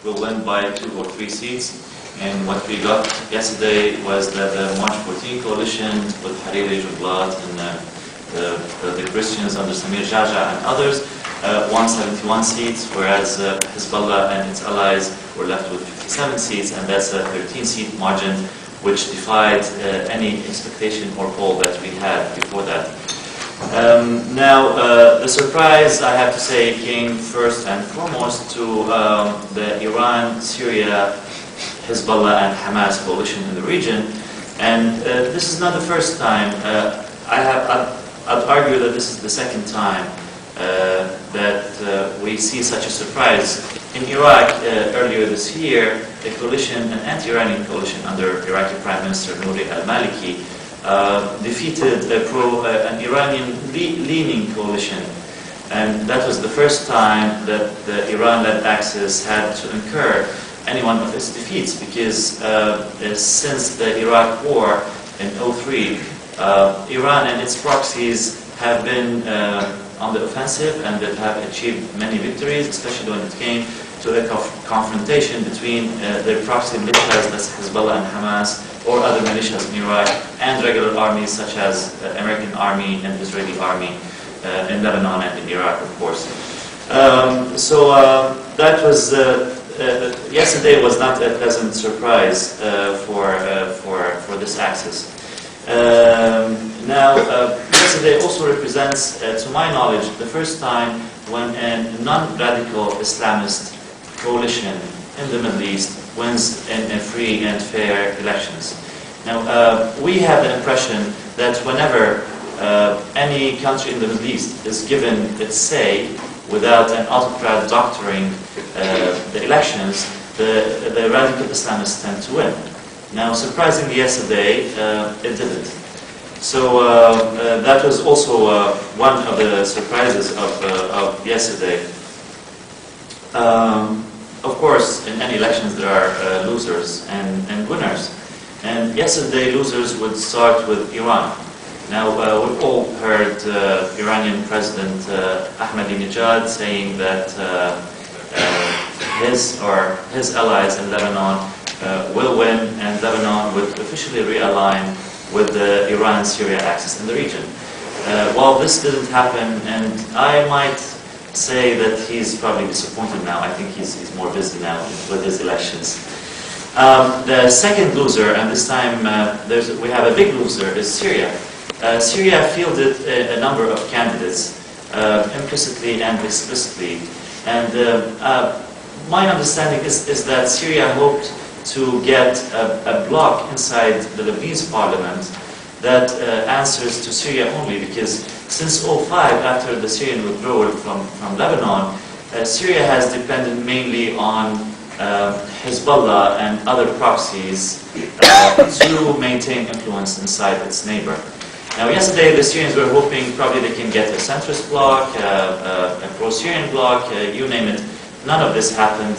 will win by 2 or 3 seats. And what we got yesterday was that the March 14 coalition with Hariri, Jublat, and the Christians under Samir Jaja and others won 71 seats, whereas Hezbollah and its allies were left with 57 seats, and that's a 13-seat margin, which defied any expectation or poll that we had before that. Now, the surprise, I have to say, came first and foremost to the Iran, Syria, Hezbollah and Hamas coalition in the region, and this is not the first time. I'd argue that this is the second time that we see such a surprise. In Iraq, earlier this year, a coalition, an anti-Iranian coalition under Iraqi Prime Minister Nouri al-Maliki, defeated an Iranian-leaning coalition. And that was the first time that the Iran-led Axis had to incur any one of its defeats, because since the Iraq War in 2003, Iran and its proxies have been on the offensive and that have achieved many victories, especially when it came to a confrontation between their proxy militias, that's Hezbollah and Hamas, or other militias in Iraq, and regular armies such as American army and Israeli army in Lebanon and in Iraq, of course. That was yesterday was not a pleasant surprise for this axis. Yesterday also represents, to my knowledge, the first time when a non-radical Islamist coalition in the Middle East wins in free and fair elections. Now, we have the impression that whenever any country in the Middle East is given its say without an autocrat doctoring the elections, the radical Islamists tend to win. Now, surprisingly, yesterday, it didn't. So that was also one of the surprises of yesterday. Of course, in any elections there are losers and winners. And yesterday, losers would start with Iran. Now, we've all heard Iranian President Ahmadinejad saying that his allies in Lebanon will win, and Lebanon would officially realign with the Iran-Syria axis in the region. Well, this didn't happen, and I might say that he's probably disappointed now. I think he's more busy now with his elections. The second loser, and this time we have a big loser, is Syria. Syria fielded a number of candidates, implicitly and explicitly, and my understanding is that Syria hoped to get a bloc inside the Lebanese parliament that answers to Syria only, because since 2005, after the Syrian withdrawal from Lebanon, Syria has depended mainly on Hezbollah and other proxies to maintain influence inside its neighbor. Now, yesterday the Syrians were hoping probably they can get a centrist bloc, a pro-Syrian bloc, you name it. None of this happened,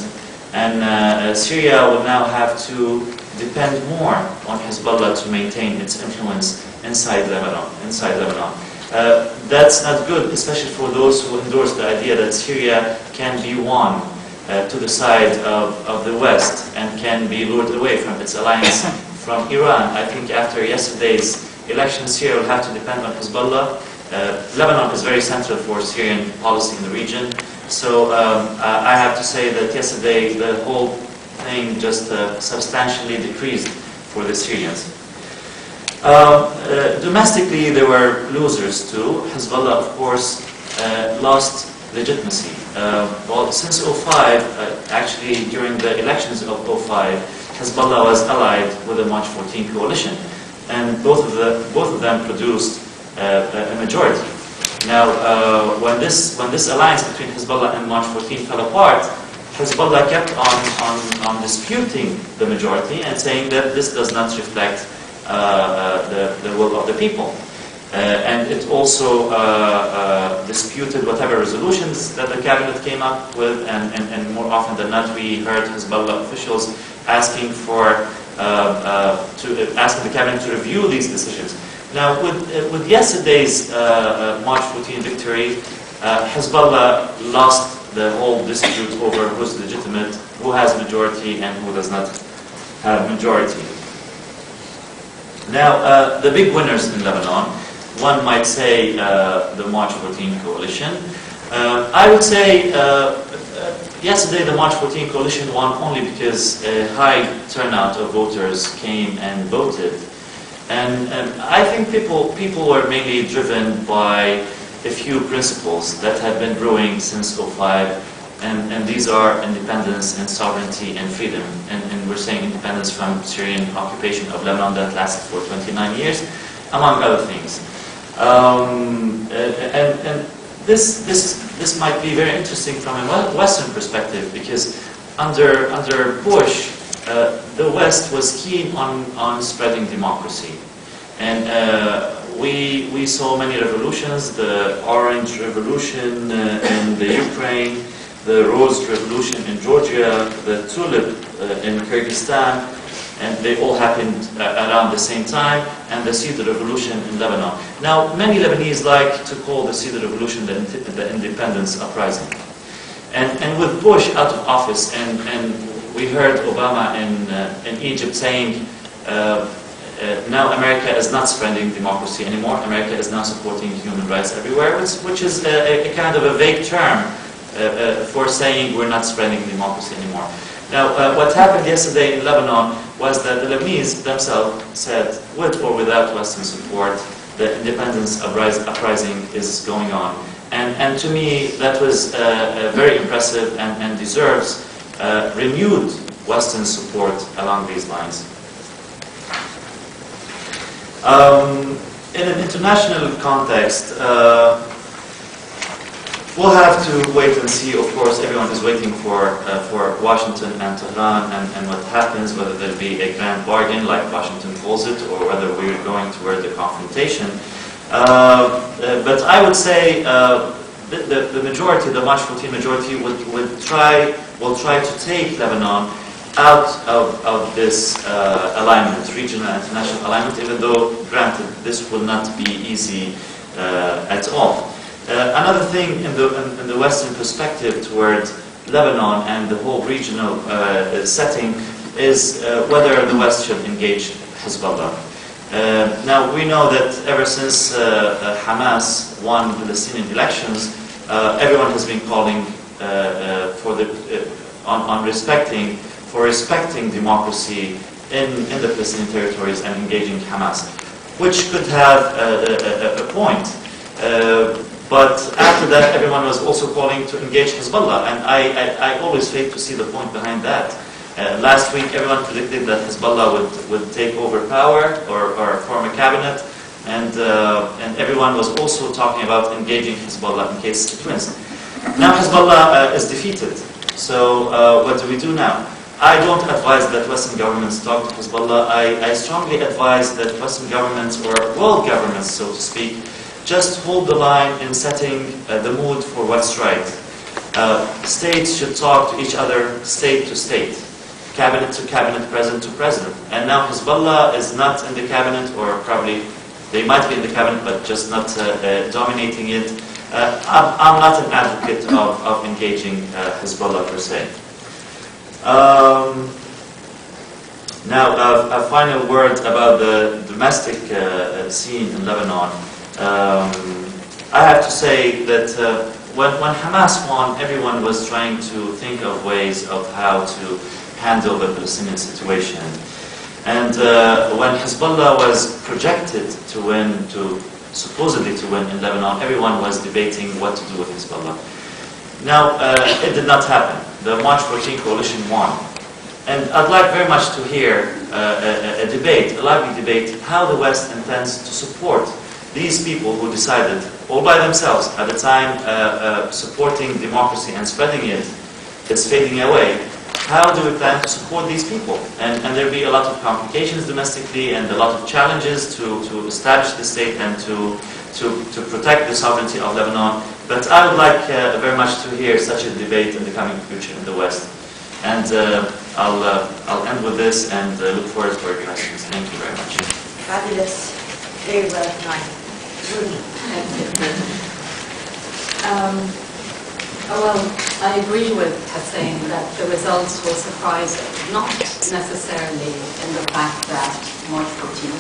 and Syria will now have to depend more on Hezbollah to maintain its influence inside Lebanon. That's not good, especially for those who endorse the idea that Syria can be won to the side of the West and can be lured away from its alliance from Iran. I think after yesterday's election, Syria will have to depend on Hezbollah. Lebanon is very central for Syrian policy in the region. So I have to say that yesterday the whole thing just substantially decreased for the Syrians. Domestically, there were losers too. Hezbollah, of course, lost legitimacy. Well, since 2005, actually during the elections of 2005, Hezbollah was allied with the March 14 coalition, and both of them produced a majority. Now, when this alliance between Hezbollah and March 14 fell apart, Hezbollah kept on disputing the majority and saying that this does not reflect the will of the people. And it also disputed whatever resolutions that the cabinet came up with, and more often than not, we heard Hezbollah officials asking asking the cabinet to review these decisions. Now, with yesterday's March 14 victory, Hezbollah lost the whole dispute over who's legitimate, who has majority and who does not have majority. Now, the big winners in Lebanon, one might say the March 14 coalition. I would say yesterday the March 14 coalition won only because a high turnout of voters came and voted. And I think people were mainly driven by a few principles that have been brewing since '05, and these are independence and sovereignty and freedom. And we're saying independence from Syrian occupation of Lebanon that lasted for 29 years, among other things. And this might be very interesting from a Western perspective, because under Bush, the West was keen on spreading democracy. And we saw many revolutions, the Orange Revolution in the Ukraine, the Rose Revolution in Georgia, the Tulip in Kyrgyzstan, and they all happened around the same time, and the Cedar Revolution in Lebanon. Now, many Lebanese like to call the Cedar Revolution the independence uprising. And with Bush out of office, and we heard Obama in Egypt saying, now America is not spreading democracy anymore, America is now supporting human rights everywhere, which is a kind of a vague term for saying we're not spreading democracy anymore. Now, what happened yesterday in Lebanon was that the Lebanese themselves said, with or without Western support, the independence uprising is going on. And to me, that was very impressive and deserves renewed Western support along these lines. In an international context, we'll have to wait and see. Of course, everyone is waiting for Washington and Tehran and what happens, whether there'll be a grand bargain, like Washington calls it, or whether we're going toward the confrontation. But I would say the majority, the March 14 majority, will try to take Lebanon out of this alignment, regional and international alignment, even though, granted, this will not be easy at all. Another thing in the Western perspective toward Lebanon and the whole regional setting is whether the West should engage Hezbollah. Now, we know that ever since Hamas won Palestinian elections, everyone has been calling for respecting democracy in the Palestinian territories and engaging Hamas, which could have a point. But after that, everyone was also calling to engage Hezbollah, and I always fail to see the point behind that. Last week, everyone predicted that Hezbollah would take over power or form a cabinet, and everyone was also talking about engaging Hezbollah in case it wins. Now Hezbollah is defeated, so what do we do now? I don't advise that Western governments talk to Hezbollah. I strongly advise that Western governments, or world governments, so to speak, just hold the line in setting the mood for what's right. States should talk to each other, state to state, cabinet to cabinet, president to president. And now Hezbollah is not in the cabinet, or probably they might be in the cabinet, but just not dominating it. I'm not an advocate of engaging Hezbollah per se. Now, a final word about the domestic scene in Lebanon. I have to say that when Hamas won, everyone was trying to think of ways of how to handle the Palestinian situation. And when Hezbollah was projected to win, supposedly to win in Lebanon, everyone was debating what to do with Hezbollah. Now, it did not happen. The March 14 coalition won. And I'd like very much to hear a debate, a lively debate, how the West intends to support these people who decided, all by themselves, at the time supporting democracy and spreading it, it's fading away. How do we plan to support these people? And there'll be a lot of complications domestically and a lot of challenges to establish the state and to protect the sovereignty of Lebanon. But I would like very much to hear such a debate in the coming future in the West. And I'll end with this and look forward to your questions. Thank you very much. Fabulous. Very well done. Well, I agree with Hussain that the results were surprising, not necessarily in the fact that March 14 won.